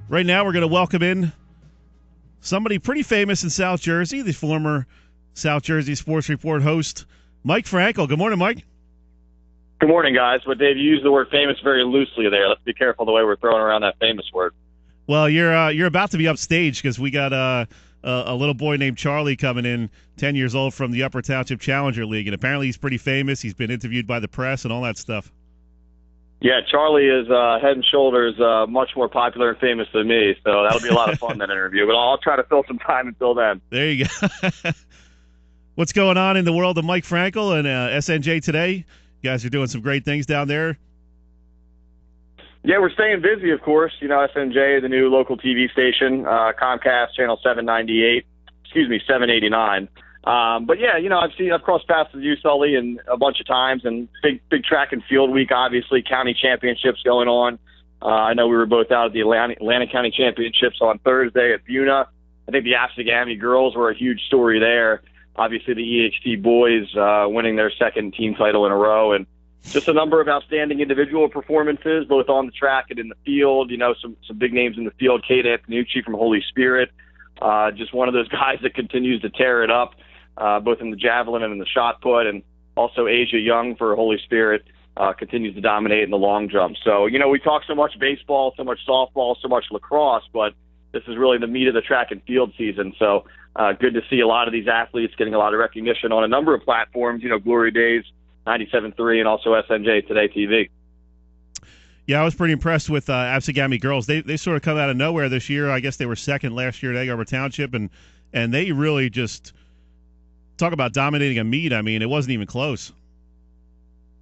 Right now, we're going to welcome in somebody pretty famous in South Jersey, the former South Jersey Sports Report host, Mike Frankel. Good morning, Mike. Good morning, guys. But Dave, you used the word famous very loosely there. Let's be careful the way we're throwing around that famous word. Well, you're about to be upstaged because we got a little boy named Charlie coming in, 10 years old, from the Upper Township Challenger League, and apparently he's pretty famous. He's been interviewed by the press and all that stuff. Yeah, Charlie is head and shoulders much more popular and famous than me, so that'll be a lot of fun, that interview. But I'll try to fill some time until then. There you go. What's going on in the world of Mike Frankel and SNJ today? You guys are doing some great things down there. Yeah, we're staying busy, of course. You know, SNJ, the new local TV station, Comcast, channel 789. But yeah, you know, I've crossed paths with you, Sully, and a bunch of times, and big track and field week, obviously, county championships going on. I know we were both out at the Atlantic County Championships on Thursday at Buna. I think the Absegami girls were a huge story there. Obviously, the EHT boys winning their second team title in a row, and just a number of outstanding individual performances, both on the track and in the field. You know, some big names in the field. Kate Antonucci from Holy Spirit, just one of those guys that continues to tear it up, both in the javelin and in the shot put, and also Asia Young for Holy Spirit continues to dominate in the long jump. So, you know, we talk so much baseball, so much softball, so much lacrosse, but this is really the meat of the track and field season. So good to see a lot of these athletes getting a lot of recognition on a number of platforms, you know, Glory Days, 97.3, and also SNJ Today TV. Yeah, I was pretty impressed with Absegami girls. They sort of come out of nowhere this year. I guess they were second last year at Egg Harbor Township, and they really just talk about dominating a meet. I mean, it wasn't even close.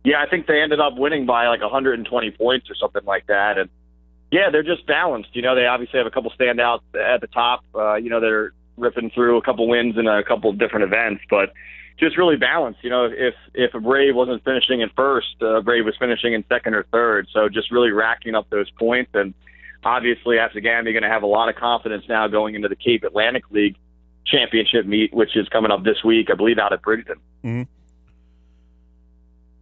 Yeah, I think they ended up winning by like 120 points or something like that. And yeah, they're just balanced. You know, they obviously have a couple standouts at the top. You know, they're ripping through a couple wins in a couple of different events, but just really balanced. You know, if a Brave wasn't finishing in first, Brave was finishing in second or third. So just really racking up those points. And obviously, Absegami going to have a lot of confidence now going into the Cape Atlantic League championship meet, which is coming up this week, I believe, out at Bridgeton. Mm-hmm.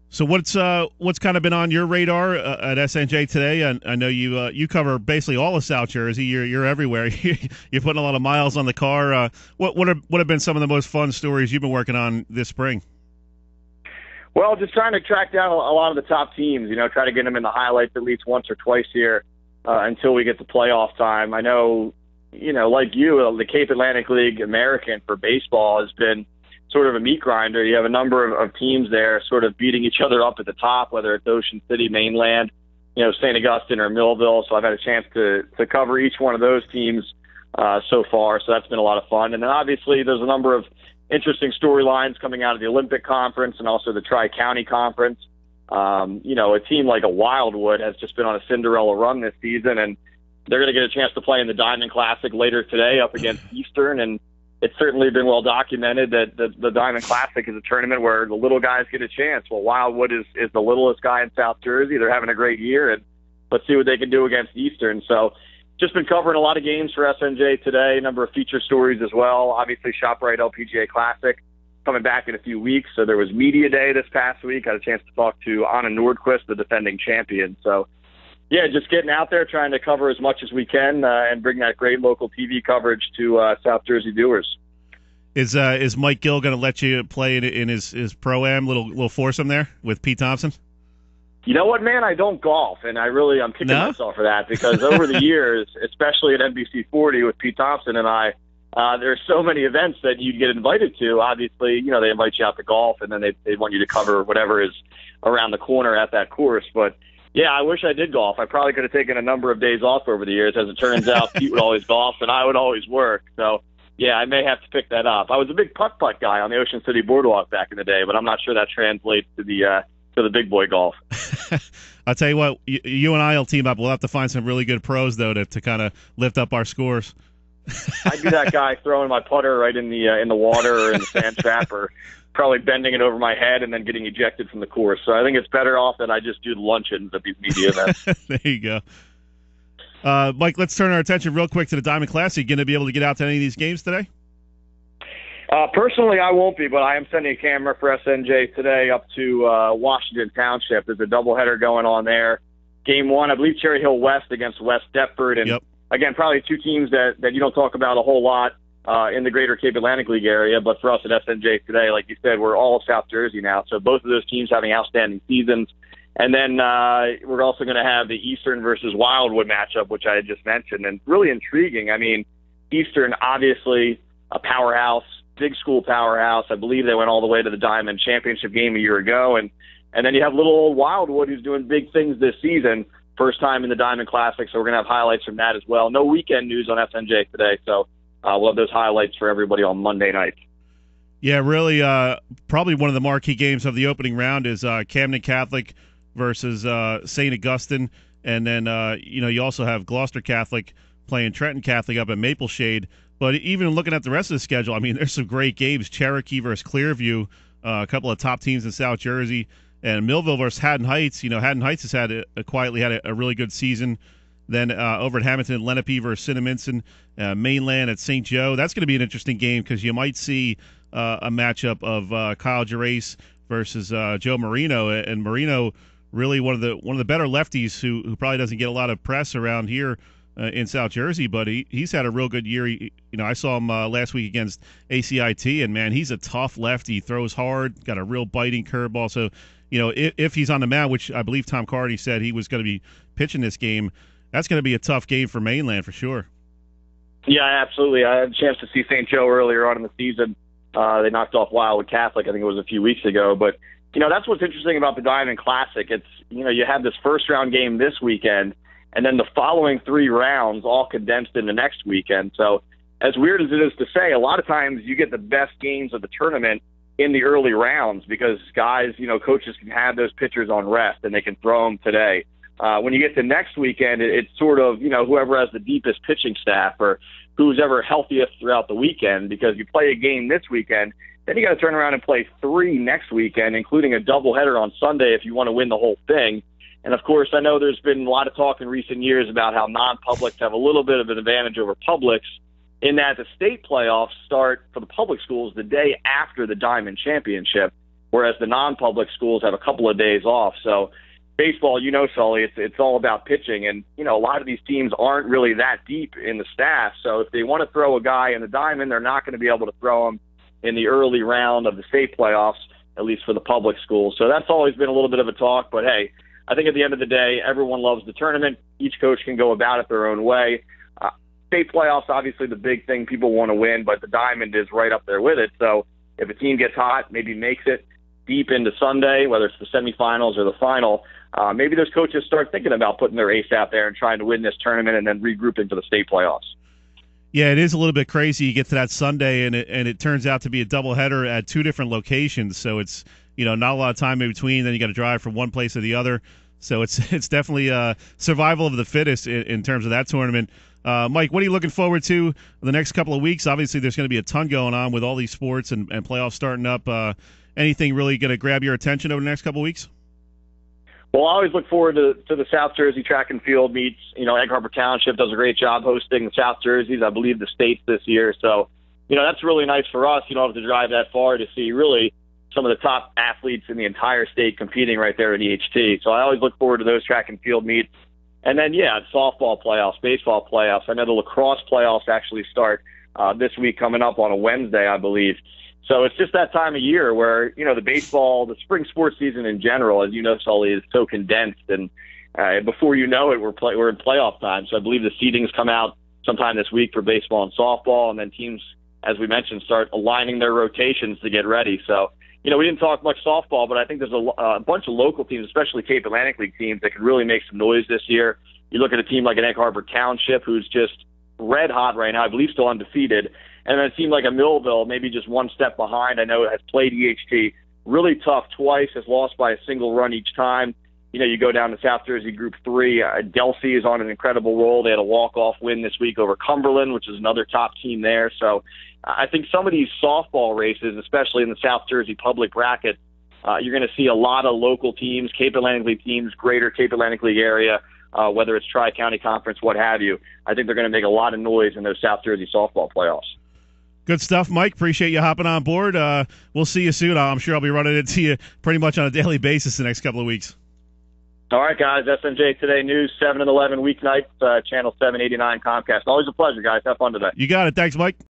So what's kind of been on your radar at SNJ today? I know you cover basically all of South Jersey. You're everywhere. You're putting a lot of miles on the car. What have been some of the most fun stories you've been working on this spring? Well, just trying to track down a lot of the top teams. You know, try to get them in the highlights at least once or twice here until we get to playoff time. I know, you know, like you, the Cape Atlantic League American for baseball has been sort of a meat grinder. You have a number of teams there sort of beating each other up at the top, whether it's Ocean City, Mainland, you know, St. Augustine or Millville. So I've had a chance to cover each one of those teams so far. So that's been a lot of fun. And then obviously there's a number of interesting storylines coming out of the Olympic Conference and also the Tri-County Conference. You know, a team like a Wildwood has just been on a Cinderella run this season, and they're going to get a chance to play in the Diamond Classic later today up against Eastern. And it's certainly been well documented that the Diamond Classic is a tournament where the little guys get a chance. Well, Wildwood is the littlest guy in South Jersey. They're having a great year, and let's see what they can do against Eastern. So just been covering a lot of games for SNJ today, a number of feature stories as well. Obviously, ShopRite LPGA Classic coming back in a few weeks. So there was Media Day this past week. I had a chance to talk to Anna Nordquist, the defending champion. So yeah, just getting out there, trying to cover as much as we can and bring that great local TV coverage to South Jersey viewers. Is Mike Gill going to let you play in his pro-am little foursome there with Pete Thompson? You know what, man? I don't golf, and I'm kicking myself for that because over the years, especially at NBC 40 with Pete Thompson and I, there's so many events that you get invited to. Obviously, you know, they invite you out to golf, and then they want you to cover whatever is around the corner at that course. But yeah, I wish I did golf. I probably could have taken a number of days off over the years. As it turns out, Pete would always golf, and I would always work. So yeah, I may have to pick that up. I was a big putt-putt guy on the Ocean City Boardwalk back in the day, but I'm not sure that translates to the big boy golf. I'll tell you what, you and I will team up. We'll have to find some really good pros, though, to kind of lift up our scores. I'd be that guy throwing my putter right in the water or in the sand trap, or probably bending it over my head and then getting ejected from the course. So I think it's better off that I just do the luncheons at these media events. There you go. Mike, let's turn our attention real quick to the Diamond Classic. Are you going to be able to get out to any of these games today? Personally, I won't be, but I am sending a camera for SNJ today up to Washington Township. There's a doubleheader going on there. Game one, I believe Cherry Hill West against West Deptford, and again, probably two teams that you don't talk about a whole lot in the greater Cape Atlantic League area. But for us at SNJ today, like you said, we're all of South Jersey now. So both of those teams having outstanding seasons. And then we're also going to have the Eastern versus Wildwood matchup, which I had just mentioned, and really intriguing. I mean, Eastern, obviously a powerhouse, big school powerhouse. I believe they went all the way to the Diamond Championship game a year ago. And then you have little old Wildwood, who's doing big things this season, first time in the Diamond Classic. So we're going to have highlights from that as well. No weekend news on SNJ today, so we'll have those highlights for everybody on Monday night. Yeah, really, probably one of the marquee games of the opening round is Camden Catholic versus St. Augustine, and then you also have Gloucester Catholic playing Trenton Catholic up at Mapleshade. But even looking at the rest of the schedule, I mean, there's some great games. Cherokee versus Clearview, a couple of top teams in South Jersey, and Millville versus Haddon Heights. Haddon Heights has had quietly had a really good season. Then over at Hamilton, Lenape versus Cinnaminson, Mainland at St. Joe. That's going to be an interesting game because you might see a matchup of Kyle Gerace versus Joe Marino, and Marino, really one of the better lefties who probably doesn't get a lot of press around here in South Jersey, but he's had a real good year. I saw him last week against ACIT, and man, he's a tough lefty. He throws hard, got a real biting curveball. So, if he's on the mound, which I believe Tom Cardy said he was going to be pitching this game, that's going to be a tough game for Mainland for sure. Yeah, absolutely. I had a chance to see St. Joe earlier on in the season. They knocked off Wildwood Catholic, I think it was a few weeks ago, but that's what's interesting about the Diamond Classic. It's, you have this first round game this weekend, and then the following 3 rounds all condensed in the next weekend. So as weird as it is to say, a lot of times you get the best games of the tournament in the early rounds because guys, coaches can have those pitchers on rest and they can throw them today. When you get to next weekend, it's sort of, whoever has the deepest pitching staff or who's ever healthiest throughout the weekend, because you play a game this weekend, then you got to turn around and play 3 next weekend, including a doubleheader on Sunday if you want to win the whole thing. And, of course, I know there's been a lot of talk in recent years about how non-publics have a little bit of an advantage over publics in that the state playoffs start for the public schools the day after the Diamond Championship, whereas the non-public schools have a couple of days off. So baseball, Sully, it's all about pitching. And, a lot of these teams aren't really that deep in the staff. So if they want to throw a guy in the Diamond, they're not going to be able to throw him in the early round of the state playoffs, at least for the public schools. So that's always been a little bit of a talk. But, hey, I think at the end of the day, everyone loves the tournament. Each coach can go about it their own way. State playoffs, obviously the big thing people want to win, but the Diamond is right up there with it. So if a team gets hot, maybe makes it deep into Sunday, whether it's the semifinals or the final, maybe those coaches start thinking about putting their ace out there and trying to win this tournament and then regrouping for the state playoffs. Yeah, it is a little bit crazy. You get to that Sunday, and it turns out to be a doubleheader at 2 different locations. So it's not a lot of time in between. Then you got to drive from one place to the other. So it's definitely survival of the fittest in terms of that tournament. Mike, what are you looking forward to the next couple of weeks? Obviously, there's going to be a ton going on with all these sports and playoffs starting up. Anything really going to grab your attention over the next couple of weeks? Well, I always look forward to the South Jersey track and field meets. Egg Harbor Township does a great job hosting the South Jerseys, I believe the states this year. So, that's really nice for us. You don't have to drive that far to see really some of the top athletes in the entire state competing right there at EHT. So I always look forward to those track and field meets. And then, softball playoffs, baseball playoffs. I know the lacrosse playoffs actually start this week coming up on a Wednesday, I believe. So it's just that time of year where, the spring sports season in general, as you know, Sully, is so condensed. And before you know it, we're in playoff time. So I believe the seedings come out sometime this week for baseball and softball. And then teams, as we mentioned, start aligning their rotations to get ready. So, we didn't talk much softball, but I think there's a bunch of local teams, especially Cape Atlantic League teams, that could really make some noise this year. You look at a team like an Egg Harbor Township, who's just red hot right now, I believe still undefeated. And then a team like a Millville, maybe just one step behind. I know it has played EHT really tough twice, has lost by a single run each time. You go down to South Jersey Group 3. Delsey is on an incredible roll. They had a walk-off win this week over Cumberland, which is another top team there. So I think some of these softball races, especially in the South Jersey public bracket, you're going to see a lot of local teams, Cape Atlantic League teams, greater Cape Atlantic League area, whether it's Tri-County Conference, what have you. I think they're going to make a lot of noise in those South Jersey softball playoffs. Good stuff, Mike. Appreciate you hopping on board. We'll see you soon. I'm sure I'll be running into you pretty much on a daily basis the next couple of weeks. All right, guys. SNJ Today News, 7 and 11 weeknights, channel 789 Comcast. Always a pleasure, guys. Have fun today. You got it. Thanks, Mike.